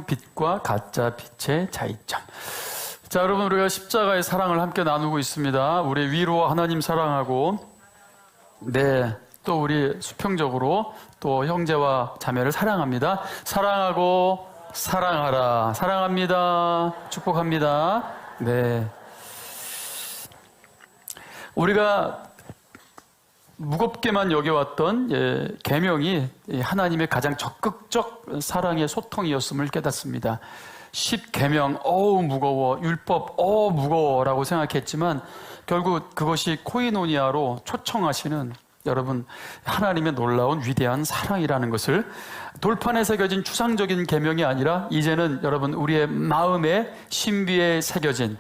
참 빛과 가짜 빛의 차이점. 자, 여러분, 우리가 십자가의 사랑을 함께 나누고 있습니다. 우리 위로 하나님 사랑하고, 또 우리 수평적으로 또 형제와 자매를 사랑합니다. 사랑하고 사랑하라. 사랑합니다. 축복합니다. 우리가 무겁게만 여겨왔던 계명이 하나님의 가장 적극적 사랑의 소통이었음을 깨닫습니다. 10계명, 어우 무거워, 율법, 무거워라고 생각했지만 결국 그것이 코이노니아로 초청하시는 여러분 하나님의 놀라운 위대한 사랑이라는 것을 돌판에 새겨진 추상적인 계명이 아니라 이제는 여러분 우리의 마음에 신비에 새겨진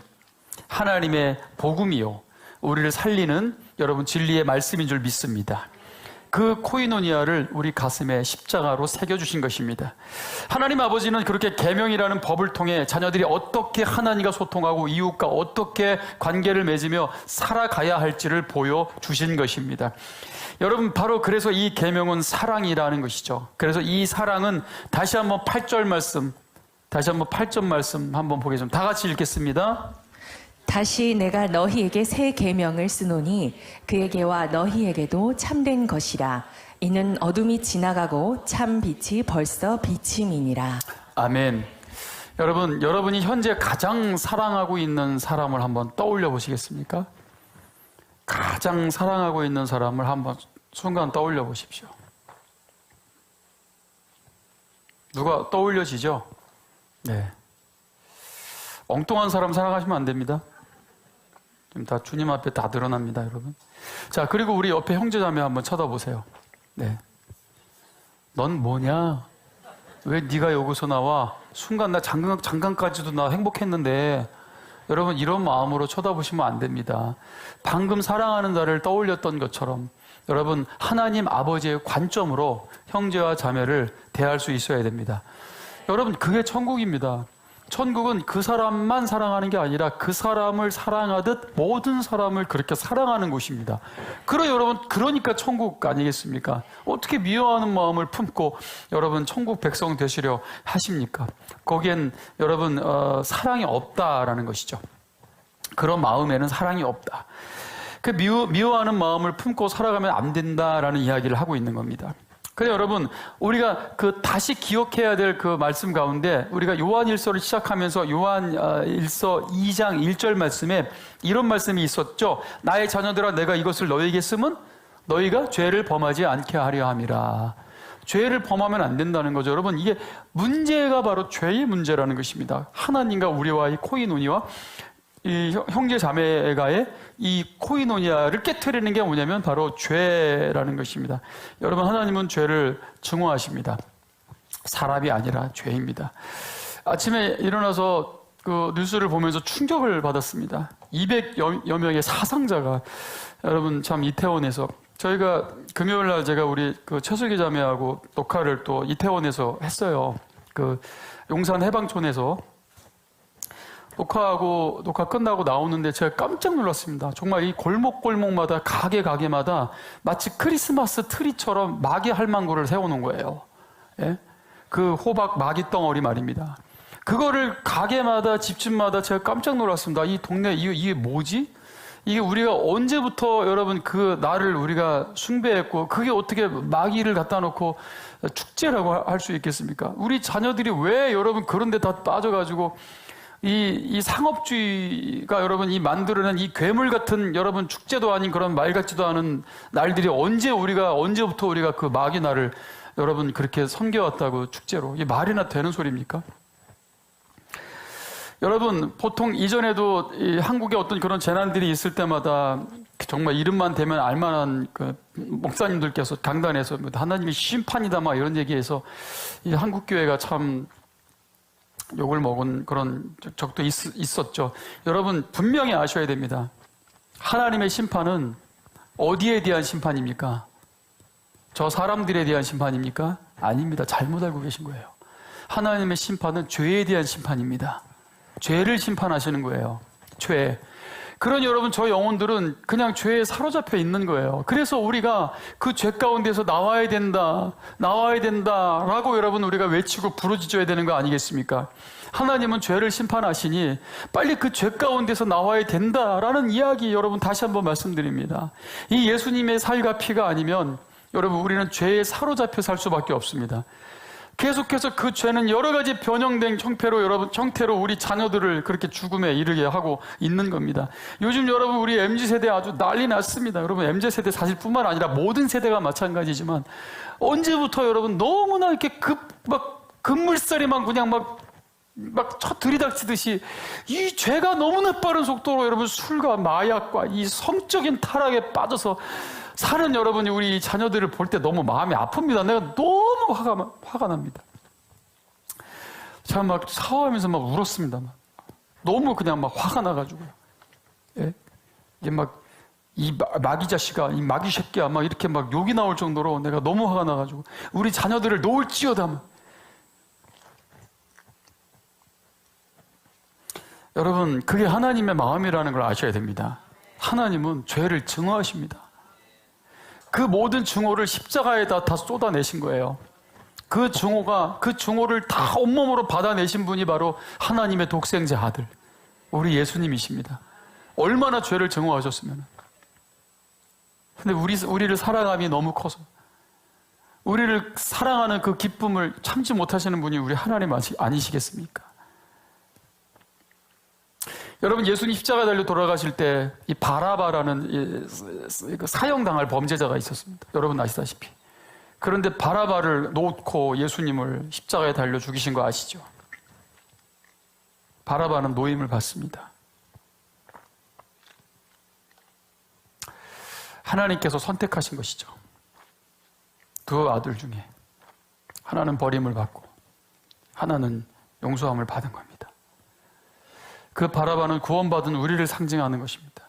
하나님의 복음이요, 우리를 살리는 여러분 진리의 말씀인 줄 믿습니다. 그 코이노니아를 우리 가슴에 십자가로 새겨주신 것입니다. 하나님 아버지는 그렇게 계명이라는 법을 통해 자녀들이 어떻게 하나님과 소통하고 이웃과 어떻게 관계를 맺으며 살아가야 할지를 보여주신 것입니다. 여러분, 바로 그래서 이 계명은 사랑이라는 것이죠. 그래서 이 사랑은 다시 한번 8절 말씀, 다시 한번 8절 말씀 한번 보겠습니다. 다 같이 읽겠습니다. 다시 내가 너희에게 새 계명을 쓰노니 그에게와 너희에게도 참된 것이라. 이는 어둠이 지나가고 참 빛이 벌써 비침이니라. 아멘. 여러분, 여러분이 현재 가장 사랑하고 있는 사람을 한번 떠올려 보시겠습니까? 가장 사랑하고 있는 사람을 한번 순간 떠올려 보십시오. 누가 떠올려지죠? 엉뚱한 사람 사랑하시면 안 됩니다. 지금 다 주님 앞에 다 드러납니다, 여러분. 자, 그리고 우리 옆에 형제자매 한번 쳐다보세요. 넌 뭐냐? 왜 네가 여기서 나와? 순간 나 잠깐까지도 나 행복했는데. 여러분, 이런 마음으로 쳐다보시면 안 됩니다. 방금 사랑하는 자를 떠올렸던 것처럼 여러분 하나님 아버지의 관점으로 형제와 자매를 대할 수 있어야 됩니다. 여러분, 그게 천국입니다. 천국은 그 사람만 사랑하는 게 아니라 그 사람을 사랑하듯 모든 사람을 그렇게 사랑하는 곳입니다. 그러니까 천국 아니겠습니까? 어떻게 미워하는 마음을 품고 여러분 천국 백성 되시려 하십니까? 거기엔 여러분 사랑이 없다라는 것이죠. 그런 마음에는 사랑이 없다. 그 미워하는 마음을 품고 살아가면 안 된다라는 이야기를 하고 있는 겁니다. 그래 여러분, 우리가 다시 기억해야 될 그 말씀 가운데 우리가 요한일서를 시작하면서 요한일서 2장 1절 말씀에 이런 말씀이 있었죠. 나의 자녀들아, 내가 이것을 너희에게 쓰면 너희가 죄를 범하지 않게 하려 함이라. 죄를 범하면 안 된다는 거죠. 여러분, 이게 문제가 바로 죄의 문제라는 것입니다. 하나님과 우리와의 코이노니와 이 형제 자매가의 이 코이노니아를 깨트리는 게 뭐냐면 바로 죄라는 것입니다. 여러분, 하나님은 죄를 증오하십니다. 사람이 아니라 죄입니다. 아침에 일어나서 그 뉴스를 보면서 충격을 받았습니다. 200여 명의 사상자가 여러분 참 이태원에서, 저희가 금요일 날 제가 우리 그 최슬기 자매하고 녹화를 또 이태원에서 했어요. 그 용산 해방촌에서 녹화 끝나고 나오는데 제가 깜짝 놀랐습니다. 정말 이 골목골목마다 가게마다 마치 크리스마스 트리처럼 마귀 할망구를 세워놓은 거예요. 그 호박 마귀 덩어리 말입니다. 그거를 가게마다 집집마다 제가 깜짝 놀랐습니다. 이 동네 이게 뭐지? 이게 우리가 언제부터 여러분 그 날을 우리가 숭배했고 그게 어떻게 마귀를 갖다 놓고 축제라고 할 수 있겠습니까? 우리 자녀들이 왜 여러분 그런 데 다 빠져가지고 이 상업주의가 여러분 이 만들어낸 이 괴물 같은 여러분 축제도 아닌 그런 말 같지도 않은 날들이 언제부터 우리가 그 마귀 날을 여러분 그렇게 섬겨왔다고 축제로. 이게 말이나 되는 소리입니까? 여러분, 보통 이전에도 이 한국에 어떤 그런 재난들이 있을 때마다 정말 이름만 대면 알만한 그 목사님들께서 강단에서 하나님이 심판이다 막 이런 얘기해서 이 한국 교회가 참 욕을 먹은 그런 적도 있었죠. 여러분, 분명히 아셔야 됩니다. 하나님의 심판은 어디에 대한 심판입니까? 저 사람들에 대한 심판입니까? 아닙니다. 잘못 알고 계신 거예요. 하나님의 심판은 죄에 대한 심판입니다. 죄를 심판하시는 거예요. 죄. 그러니 여러분, 저 영혼들은 그냥 죄에 사로잡혀 있는 거예요. 그래서 우리가 그 죄 가운데서 나와야 된다, 나와야 된다라고 여러분 우리가 외치고 부르짖어야 되는 거 아니겠습니까? 하나님은 죄를 심판하시니 빨리 그 죄 가운데서 나와야 된다라는 이야기, 여러분 다시 한번 말씀드립니다. 이 예수님의 살과 피가 아니면 여러분 우리는 죄에 사로잡혀 살 수밖에 없습니다. 계속해서 그 죄는 여러 가지 변형된 형태로 우리 자녀들을 그렇게 죽음에 이르게 하고 있는 겁니다. 요즘 여러분 우리 MZ세대 아주 난리 났습니다. 여러분 MZ세대 사실 뿐만 아니라 모든 세대가 마찬가지지만 언제부터 여러분 너무나 이렇게 급물살이만 그냥 막 들이닥치듯이 이 죄가 너무나 빠른 속도로 여러분 술과 마약과 이 성적인 타락에 빠져서 사는 여러분이 우리 자녀들을 볼 때 너무 마음이 아픕니다. 내가 너무 화가 납니다. 제가 막 샤워하면서 막 울었습니다. 너무 그냥 막 화가 나가지고요. 예? 이게 막 이 마귀 자식아, 이 마귀 새끼야, 막 이렇게 막 욕이 나올 정도로 내가 너무 화가 나가지고 우리 자녀들을 놓을지어다. 여러분, 그게 하나님의 마음이라는 걸 아셔야 됩니다. 하나님은 죄를 증오하십니다. 그 모든 증오를 십자가에다 다 쏟아내신 거예요. 그 증오를 다 온몸으로 받아내신 분이 바로 하나님의 독생자 아들, 우리 예수님이십니다. 얼마나 죄를 증오하셨으면. 근데 우리를 사랑함이 너무 커서, 우리를 사랑하는 그 기쁨을 참지 못하시는 분이 우리 하나님 아니시겠습니까? 여러분, 예수님 십자가 달려 돌아가실 때 이 바라바라는 사형당할 범죄자가 있었습니다. 여러분 아시다시피. 그런데 바라바를 놓고 예수님을 십자가에 달려 죽이신 거 아시죠? 바라바는 노임을 받습니다. 하나님께서 선택하신 것이죠. 두 아들 중에 하나는 버림을 받고 하나는 용서함을 받은 겁니다. 그 바라바는 구원받은 우리를 상징하는 것입니다.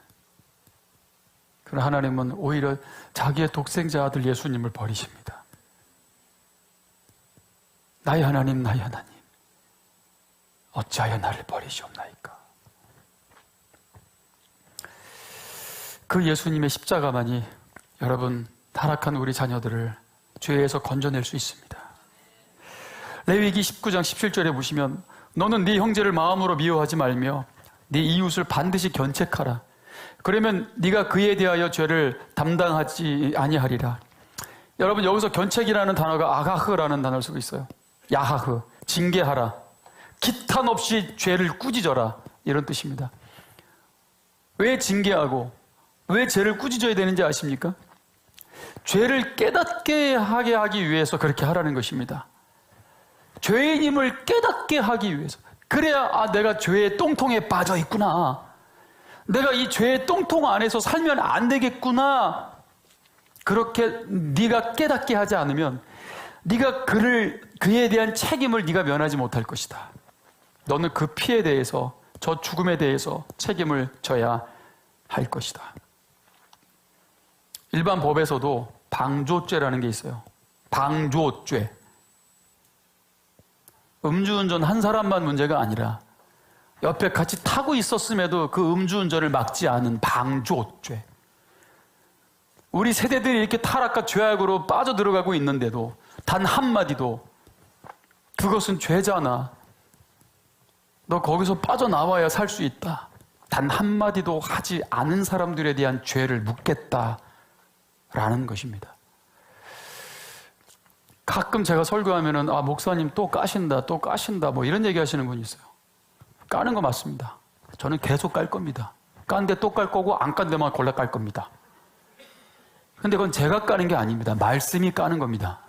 그러나 하나님은 오히려 자기의 독생자 아들 예수님을 버리십니다. 나의 하나님, 나의 하나님, 어찌하여 나를 버리시옵나이까. 그 예수님의 십자가만이 여러분 타락한 우리 자녀들을 죄에서 건져낼 수 있습니다. 레위기 19장 17절에 보시면 너는 네 형제를 마음으로 미워하지 말며 네 이웃을 반드시 견책하라. 그러면 네가 그에 대하여 죄를 담당하지 아니하리라. 여러분 여기서 견책이라는 단어가 아가흐라는 단어를 쓰고 있어요. 야하흐, 징계하라. 기탄 없이 죄를 꾸짖어라. 이런 뜻입니다. 왜 징계하고 왜 죄를 꾸짖어야 되는지 아십니까? 죄를 깨닫게 하게 하기 위해서 그렇게 하라는 것입니다. 죄인임을 깨닫게 하기 위해서. 그래야 내가 죄의 똥통에 빠져 있구나. 내가 이 죄의 똥통 안에서 살면 안 되겠구나. 그렇게 네가 깨닫게 하지 않으면 네가 그에 대한 책임을 네가 면하지 못할 것이다. 너는 그 피에 대해서, 저 죽음에 대해서 책임을 져야 할 것이다. 일반 법에서도 방조죄라는 게 있어요. 방조죄. 음주운전 한 사람만 문제가 아니라 옆에 같이 타고 있었음에도 그 음주운전을 막지 않은 방조죄. 우리 세대들이 이렇게 타락과 죄악으로 빠져들어가고 있는데도 단 한마디도 그것은 죄잖아. 너 거기서 빠져나와야 살 수 있다. 단 한마디도 하지 않은 사람들에 대한 죄를 묻겠다라는 것입니다. 가끔 제가 설교하면은 목사님 또 까신다 뭐 이런 얘기 하시는 분이 있어요. 까는 거 맞습니다. 저는 계속 깔 겁니다. 깐 데 또 깔 거고 안 깐 데만 골라 깔 겁니다. 근데 그건 제가 까는 게 아닙니다. 말씀이 까는 겁니다.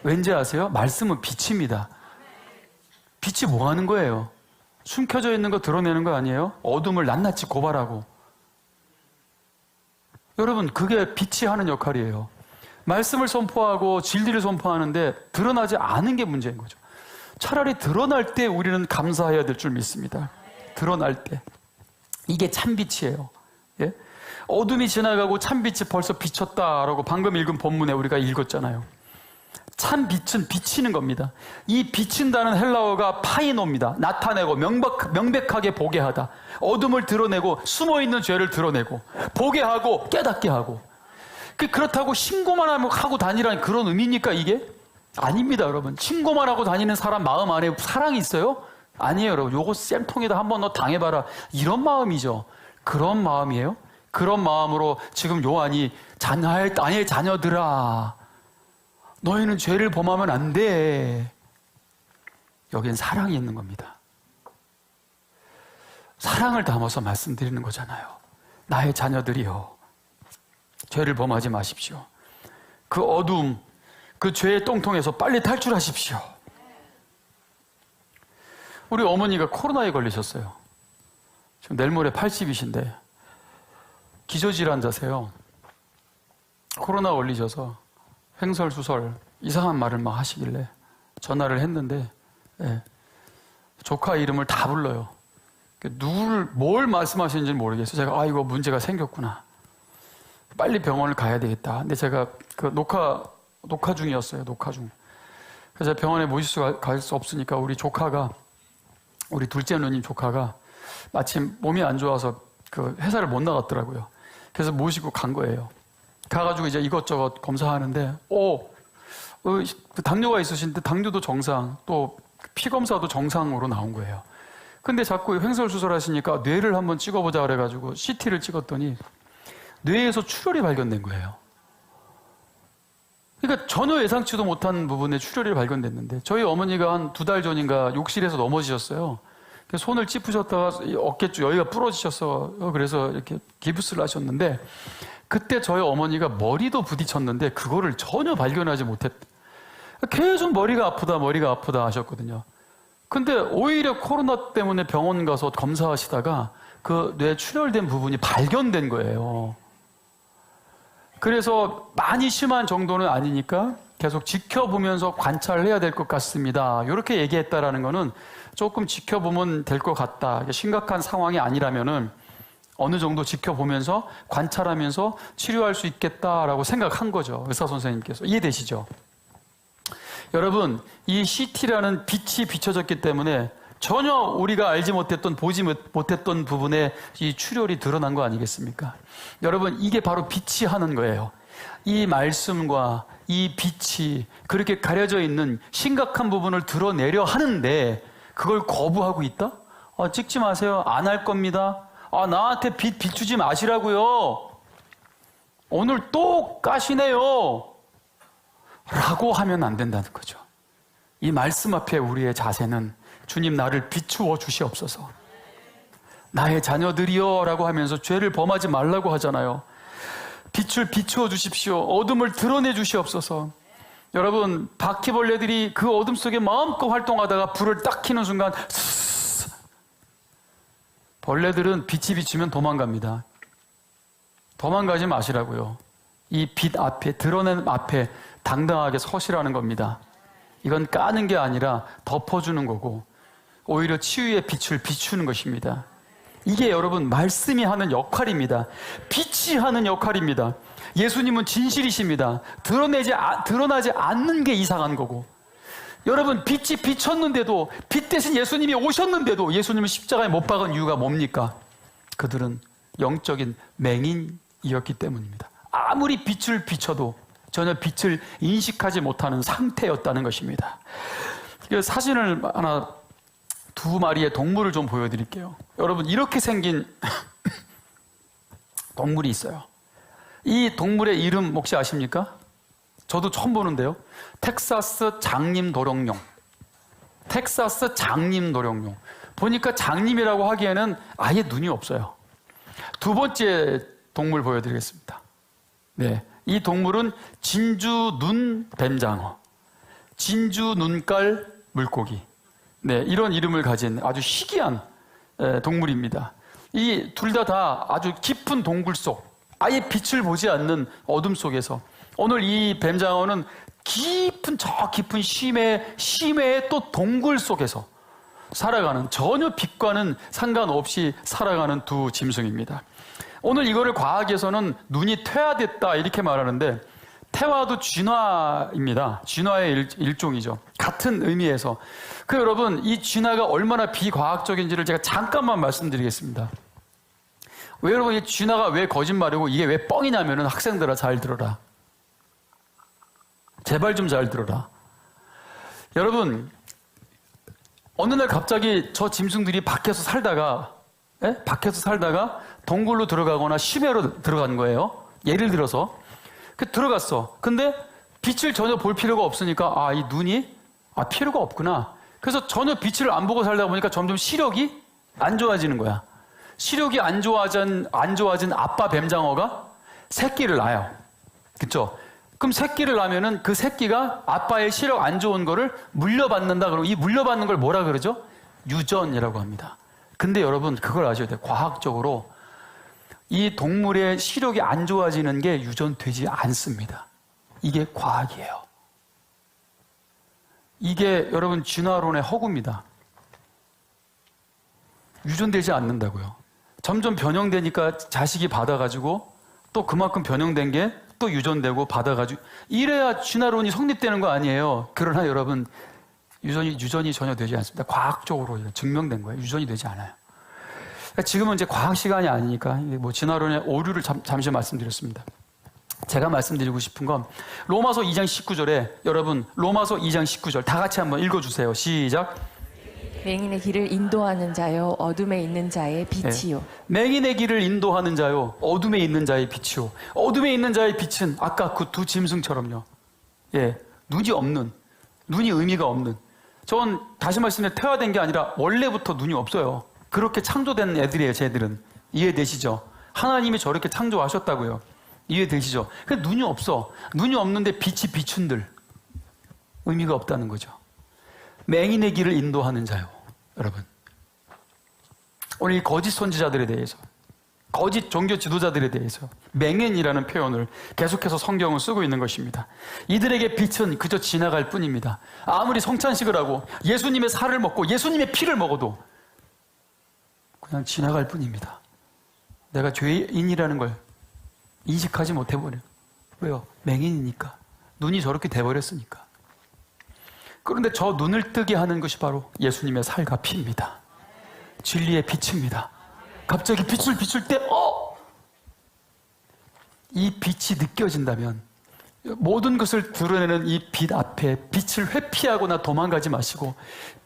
왠지 아세요? 말씀은 빛입니다. 빛이 뭐 하는 거예요? 숨겨져 있는 거 드러내는 거 아니에요? 어둠을 낱낱이 고발하고. 여러분, 그게 빛이 하는 역할이에요. 말씀을 선포하고 진리를 선포하는데 드러나지 않은 게 문제인 거죠. 차라리 드러날 때 우리는 감사해야 될 줄 믿습니다. 드러날 때. 이게 참빛이에요. 예? 어둠이 지나가고 참빛이 벌써 비쳤다라고 방금 읽은 본문에 우리가 읽었잖아요. 산빛은 비치는 겁니다. 이 비친다는 헬라어가 파이노입니다. 나타내고 명백하게 보게 하다. 어둠을 드러내고 숨어있는 죄를 드러내고 보게 하고 깨닫게 하고. 그렇다고 신고만 하고 다니라는 그런 의미입니까 이게? 아닙니다 여러분. 신고만 하고 다니는 사람 마음 안에 사랑이 있어요? 아니에요 여러분. 요거 쌤통에다 한번 너 당해봐라. 이런 마음이죠. 그런 마음이에요? 그런 마음으로 지금 요한이 나의 자녀들아 너희는 죄를 범하면 안 돼. 여기엔 사랑이 있는 겁니다. 사랑을 담아서 말씀드리는 거잖아요. 나의 자녀들이요. 죄를 범하지 마십시오. 그 어둠, 그 죄의 똥통에서 빨리 탈출하십시오. 우리 어머니가 코로나에 걸리셨어요. 지금 내일 모레 80이신데 기저질환자세요. 코로나 걸리셔서 횡설수설 이상한 말을 막 하시길래 전화를 했는데 조카 이름을 다 불러요. 뭘 말씀하시는지 모르겠어요. 제가 이거 문제가 생겼구나. 빨리 병원을 가야 되겠다. 근데 제가 그 녹화 중이었어요. 녹화 중. 그래서 병원에 모실 갈 수 없으니까 우리 둘째 누님 조카가 마침 몸이 안 좋아서 그 회사를 못 나갔더라고요. 그래서 모시고 간 거예요. 가가지고 이제 이것저것 검사하는데, 당뇨가 있으신데 당뇨도 정상, 또 피 검사도 정상으로 나온 거예요. 근데 자꾸 횡설수설 하시니까 뇌를 한번 찍어보자 그래가지고 CT를 찍었더니 뇌에서 출혈이 발견된 거예요. 그러니까 전혀 예상치도 못한 부분에 출혈이 발견됐는데 저희 어머니가 한 2달 전인가 욕실에서 넘어지셨어요. 손을 찝으셨다가 어깨 쪽 여기가 부러지셨어. 그래서 이렇게 기부스를 하셨는데 그때 저희 어머니가 머리도 부딪혔는데 그거를 전혀 발견하지 못했. 계속 머리가 아프다 하셨거든요. 근데 오히려 코로나 때문에 병원 가서 검사하시다가 그 뇌 출혈된 부분이 발견된 거예요. 그래서 많이 심한 정도는 아니니까 계속 지켜보면서 관찰해야 될 것 같습니다. 이렇게 얘기했다라는 거는 조금 지켜보면 될 것 같다. 심각한 상황이 아니라면은 어느 정도 지켜보면서 관찰하면서 치료할 수 있겠다라고 생각한 거죠. 의사 선생님께서. 이해되시죠? 여러분, 이 CT라는 빛이 비춰졌기 때문에 전혀 우리가 알지 못했던, 보지 못했던 부분에 이 출혈이 드러난 거 아니겠습니까? 여러분, 이게 바로 빛이 하는 거예요. 이 말씀과 이 빛이 그렇게 가려져 있는 심각한 부분을 드러내려 하는데 그걸 거부하고 있다? 찍지 마세요. 안 할 겁니다. 나한테 빛 비추지 마시라고요. 오늘 또 까시네요. 라고 하면 안 된다는 거죠. 이 말씀 앞에 우리의 자세는 주님 나를 비추어 주시옵소서. 나의 자녀들이여 라고 하면서 죄를 범하지 말라고 하잖아요. 빛을 비추어 주십시오. 어둠을 드러내 주시옵소서. 여러분, 바퀴벌레들이 그 어둠 속에 마음껏 활동하다가 불을 딱 켜는 순간 벌레들은 빛이 비추면 도망갑니다. 도망가지 마시라고요. 이 빛 앞에, 드러낸 앞에 당당하게 서시라는 겁니다. 이건 까는 게 아니라 덮어주는 거고 오히려 치유의 빛을 비추는 것입니다. 이게 여러분 말씀이 하는 역할입니다. 빛이 하는 역할입니다. 예수님은 진실이십니다. 드러나지 않는 게 이상한 거고 여러분 빛이 비쳤는데도 빛 대신 예수님이 오셨는데도 예수님을 십자가에 못 박은 이유가 뭡니까? 그들은 영적인 맹인이었기 때문입니다. 아무리 빛을 비춰도 전혀 빛을 인식하지 못하는 상태였다는 것입니다. 사진을 하나 2마리의 동물을 좀 보여드릴게요. 여러분 이렇게 생긴 동물이 있어요. 이 동물의 이름 혹시 아십니까? 저도 처음 보는데요. 텍사스 장님도롱뇽. 텍사스 장님도롱뇽. 보니까 장님이라고 하기에는 아예 눈이 없어요. 2번째 동물 보여드리겠습니다. 네, 이 동물은 진주 눈 뱀장어, 진주 눈깔 물고기. 네, 이런 이름을 가진 아주 희귀한 동물입니다. 이 둘 다 아주 깊은 동굴 속, 아예 빛을 보지 않는 어둠 속에서 오늘 이 뱀장어는 깊은 심해의 또 동굴 속에서 살아가는 전혀 빛과는 상관없이 살아가는 두 짐승입니다. 오늘 이거를 과학에서는 눈이 퇴화됐다 이렇게 말하는데 태화도 진화입니다. 진화의 일종이죠. 같은 의미에서. 여러분, 이 진화가 얼마나 비과학적인지를 제가 잠깐만 말씀드리겠습니다. 왜 여러분, 이 진화가 왜 거짓말이고 이게 왜 뻥이냐면은 학생들아 잘 들어라. 제발 좀 잘 들어라. 여러분, 어느 날 갑자기 저 짐승들이 밖에서 살다가 동굴로 들어가거나 심해로 들어간 거예요. 예를 들어서 들어갔어. 근데 빛을 전혀 볼 필요가 없으니까 이 눈이 필요가 없구나. 그래서 전혀 빛을 안 보고 살다 보니까 점점 시력이 안 좋아지는 거야. 시력이 안 좋아진 아빠 뱀장어가 새끼를 낳아요. 그렇죠? 그럼 새끼를 낳으면은 그 새끼가 아빠의 시력 안 좋은 거를 물려받는다. 그러면 이 물려받는 걸 뭐라 그러죠? 유전이라고 합니다. 근데 여러분 그걸 아셔야 돼요. 과학적으로 이 동물의 시력이 안 좋아지는 게 유전되지 않습니다. 이게 과학이에요. 이게 여러분 진화론의 허구입니다. 유전되지 않는다고요. 점점 변형되니까 자식이 받아가지고 또 그만큼 변형된 게 또 유전되고 받아가지고 이래야 진화론이 성립되는 거 아니에요. 그러나 여러분 유전이 전혀 되지 않습니다. 과학적으로 증명된 거예요. 유전이 되지 않아요. 지금은 이제 과학 시간이 아니니까 진화론의 오류를 잠시 말씀드렸습니다. 제가 말씀드리고 싶은 건 로마서 2장 19절에 여러분 로마서 2장 19절 다 같이 한번 읽어주세요. 시작. 맹인의 길을 인도하는 자요 어둠에 있는 자의 빛이요. 맹인의 길을 인도하는 자요 어둠에 있는 자의 빛이요. 어둠에 있는 자의 빛은 아까 그 두 짐승처럼요. 눈이 없는, 눈이 의미가 없는. 저건 다시 말씀드리면 태화된 게 아니라 원래부터 눈이 없어요. 그렇게 창조된 애들이에요. 쟤들은. 이해되시죠? 하나님이 저렇게 창조하셨다고요. 이해되시죠? 근데 눈이 없어. 눈이 없는데 빛이 비춘들. 의미가 없다는 거죠. 맹인의 길을 인도하는 자요. 여러분, 오늘 이 거짓 선지자들에 대해서, 거짓 종교 지도자들에 대해서 맹인이라는 표현을 계속해서 성경은 쓰고 있는 것입니다. 이들에게 빛은 그저 지나갈 뿐입니다. 아무리 성찬식을 하고 예수님의 살을 먹고 예수님의 피를 먹어도 그냥 지나갈 뿐입니다. 내가 죄인이라는 걸 인식하지 못해버려요. 왜요? 맹인이니까. 눈이 저렇게 돼버렸으니까. 그런데 저 눈을 뜨게 하는 것이 바로 예수님의 살과 피입니다. 진리의 빛입니다. 갑자기 빛을 비출 때 이 빛이 느껴진다면 모든 것을 드러내는 이 빛 앞에 빛을 회피하거나 도망가지 마시고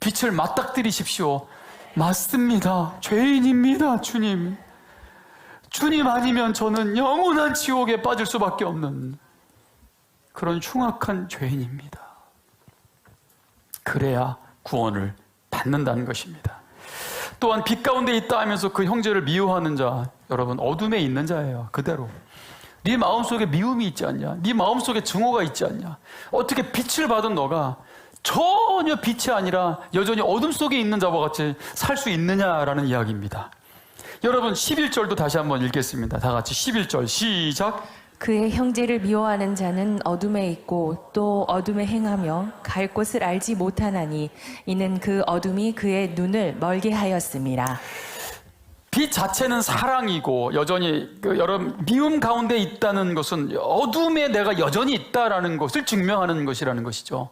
빛을 맞닥뜨리십시오. 맞습니다. 죄인입니다. 주님. 주님 아니면 저는 영원한 지옥에 빠질 수밖에 없는 그런 흉악한 죄인입니다. 그래야 구원을 받는다는 것입니다. 또한 빛 가운데 있다 하면서 그 형제를 미워하는 자, 여러분 어둠에 있는 자예요. 그대로. 네 마음속에 미움이 있지 않냐? 네 마음속에 증오가 있지 않냐? 어떻게 빛을 받은 너가 전혀 빛이 아니라 여전히 어둠 속에 있는 자와 같이 살 수 있느냐라는 이야기입니다. 여러분 11절도 다시 한번 읽겠습니다. 다 같이 11절 시작. 그의 형제를 미워하는 자는 어둠에 있고 또 어둠에 행하며 갈 곳을 알지 못하나니 이는 그 어둠이 그의 눈을 멀게 하였음이라. 빛 자체는 사랑이고 여전히 여러분 미움 가운데 있다는 것은 어둠에 내가 여전히 있다라는 것을 증명하는 것이라는 것이죠.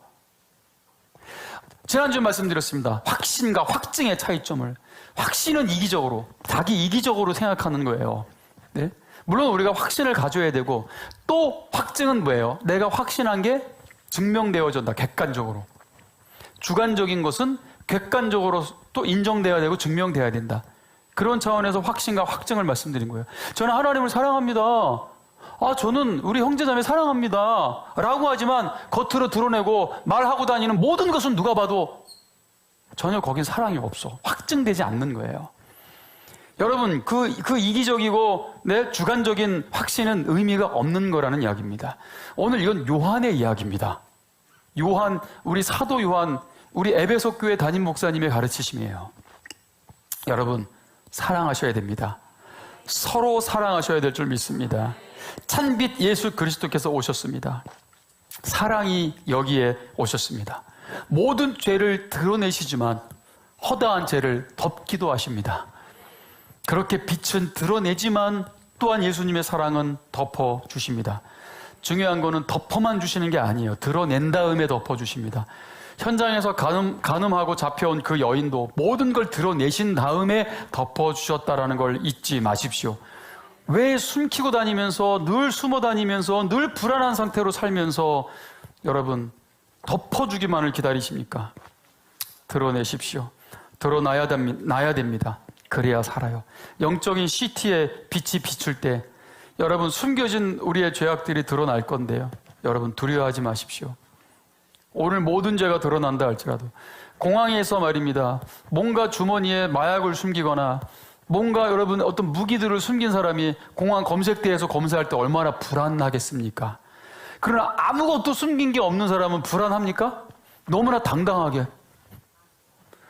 지난주에 말씀드렸습니다. 확신과 확증의 차이점을. 확신은 이기적으로, 자기 이기적으로 생각하는 거예요. 네? 물론 우리가 확신을 가져야 되고 또 확증은 뭐예요? 내가 확신한 게 증명되어진다. 객관적으로. 주관적인 것은 객관적으로 또 인정돼야 되고 증명돼야 된다. 그런 차원에서 확신과 확증을 말씀드린 거예요. 저는 하나님을 사랑합니다. 저는 우리 형제자매 사랑합니다. 라고 하지만 겉으로 드러내고 말하고 다니는 모든 것은 누가 봐도 전혀 거긴 사랑이 없어. 확증되지 않는 거예요. 여러분, 그 이기적이고 주관적인 확신은 의미가 없는 거라는 이야기입니다. 오늘 이건 요한의 이야기입니다. 요한, 우리 사도 요한, 우리 에베소 교회 담임 목사님의 가르치심이에요. 여러분, 사랑하셔야 됩니다. 서로 사랑하셔야 될 줄 믿습니다. 찬빛 예수 그리스도께서 오셨습니다. 사랑이 여기에 오셨습니다. 모든 죄를 드러내시지만 허다한 죄를 덮기도 하십니다. 그렇게 빛은 드러내지만 또한 예수님의 사랑은 덮어주십니다. 중요한 거는 덮어만 주시는 게 아니에요. 드러낸 다음에 덮어주십니다. 현장에서 간음하고 잡혀온 그 여인도 모든 걸 드러내신 다음에 덮어주셨다라는 걸 잊지 마십시오. 왜 숨기고 다니면서 늘 숨어 다니면서 늘 불안한 상태로 살면서 여러분 덮어주기만을 기다리십니까? 드러내십시오. 드러나야 됩니다. 그래야 살아요. 영적인 CT에 빛이 비출 때 여러분 숨겨진 우리의 죄악들이 드러날 건데요. 여러분 두려워하지 마십시오. 오늘 모든 죄가 드러난다 할지라도 공항에서 말입니다. 뭔가 주머니에 마약을 숨기거나 뭔가 여러분 어떤 무기들을 숨긴 사람이 공항 검색대에서 검사할 때 얼마나 불안하겠습니까? 그러나 아무것도 숨긴 게 없는 사람은 불안합니까? 너무나 당당하게.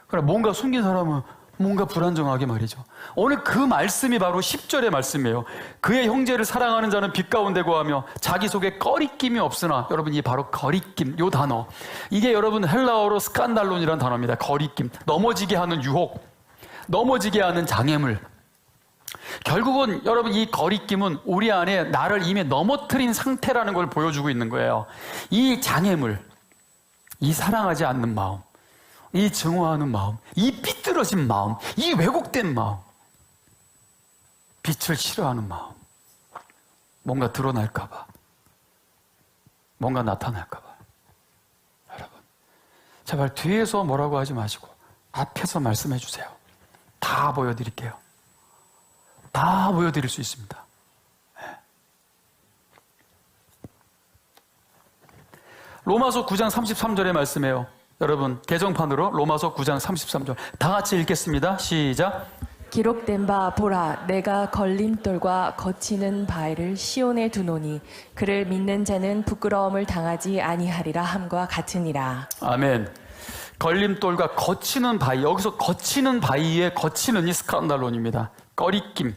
그러나 뭔가 숨긴 사람은 뭔가 불안정하게 말이죠. 오늘 그 말씀이 바로 10절의 말씀이에요. 그의 형제를 사랑하는 자는 빛 가운데 거하며 자기 속에 꺼리낌이 없으나, 여러분 이 바로 거리낌, 요 단어, 이게 여러분 헬라어로 스칸달론이라는 단어입니다. 거리낌, 넘어지게 하는 유혹, 넘어지게 하는 장애물. 결국은 여러분 이 거리낌은 우리 안에 나를 이미 넘어뜨린 상태라는 걸 보여주고 있는 거예요. 이 장애물, 이 사랑하지 않는 마음, 이 증오하는 마음, 이 삐뚤어진 마음, 이 왜곡된 마음, 빛을 싫어하는 마음, 뭔가 드러날까봐, 뭔가 나타날까봐. 여러분, 제발 뒤에서 뭐라고 하지 마시고 앞에서 말씀해 주세요. 다 보여드릴게요. 다 보여드릴 수 있습니다. 로마서 9장 33절의 말씀이에요. 여러분 개정판으로 로마서 9장 33절 다 같이 읽겠습니다. 시작. 기록된 바 보라, 내가 걸림돌과 거치는 바위를 시온에 두노니 그를 믿는 자는 부끄러움을 당하지 아니하리라 함과 같으니라. 아멘. 걸림돌과 거치는 바위, 여기서 거치는 바위에 거치는 이 스칸달론입니다. 꺼리낌.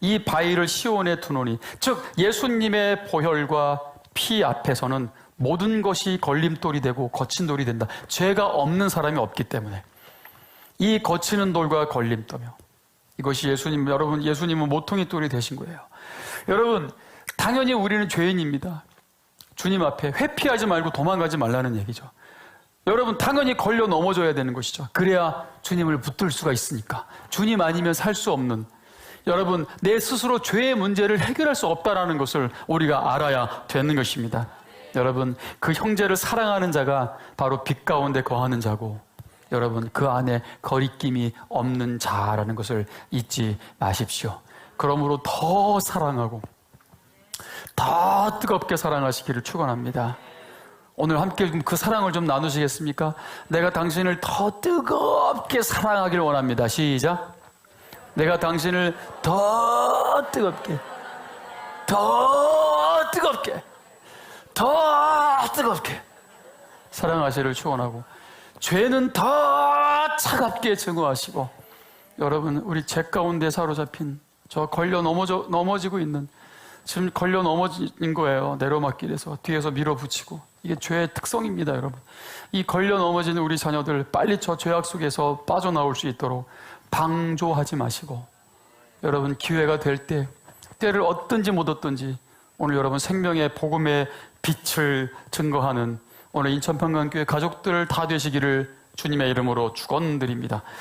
이 바위를 시온에 두노니, 즉 예수님의 보혈과 피 앞에서는 모든 것이 걸림돌이 되고 거친 돌이 된다. 죄가 없는 사람이 없기 때문에 이 거치는 돌과 걸림돌이며, 이것이 예수님, 여러분 예수님은 모퉁이 돌이 되신 거예요. 여러분 당연히 우리는 죄인입니다. 주님 앞에 회피하지 말고 도망가지 말라는 얘기죠. 여러분 당연히 걸려 넘어져야 되는 것이죠. 그래야 주님을 붙들 수가 있으니까. 주님 아니면 살 수 없는, 여러분 내 스스로 죄의 문제를 해결할 수 없다는 것을 우리가 알아야 되는 것입니다. 여러분 그 형제를 사랑하는 자가 바로 빛 가운데 거하는 자고, 여러분 그 안에 거리낌이 없는 자라는 것을 잊지 마십시오. 그러므로 더 사랑하고 더 뜨겁게 사랑하시기를 축원합니다. 오늘 함께 그 사랑을 좀 나누시겠습니까? 내가 당신을 더 뜨겁게 사랑하길 원합니다. 시작. 내가 당신을 더 뜨겁게, 더 뜨겁게, 더 뜨겁게 사랑하시기를 축원하고, 죄는 더 차갑게 증오하시고, 여러분 우리 죄 가운데 사로잡힌 저 걸려 넘어지고 있는, 지금 걸려 넘어진 거예요. 내로막길에서 뒤에서 밀어붙이고, 이게 죄의 특성입니다. 여러분 이 걸려 넘어지는 우리 자녀들 빨리 저 죄악 속에서 빠져나올 수 있도록 방조하지 마시고, 여러분 기회가 될 때, 때를 얻든지 못 얻든지 오늘 여러분 생명의 복음의 빛을 증거하는 오늘 인천평강교회 가족들 다 되시기를 주님의 이름으로 축원드립니다.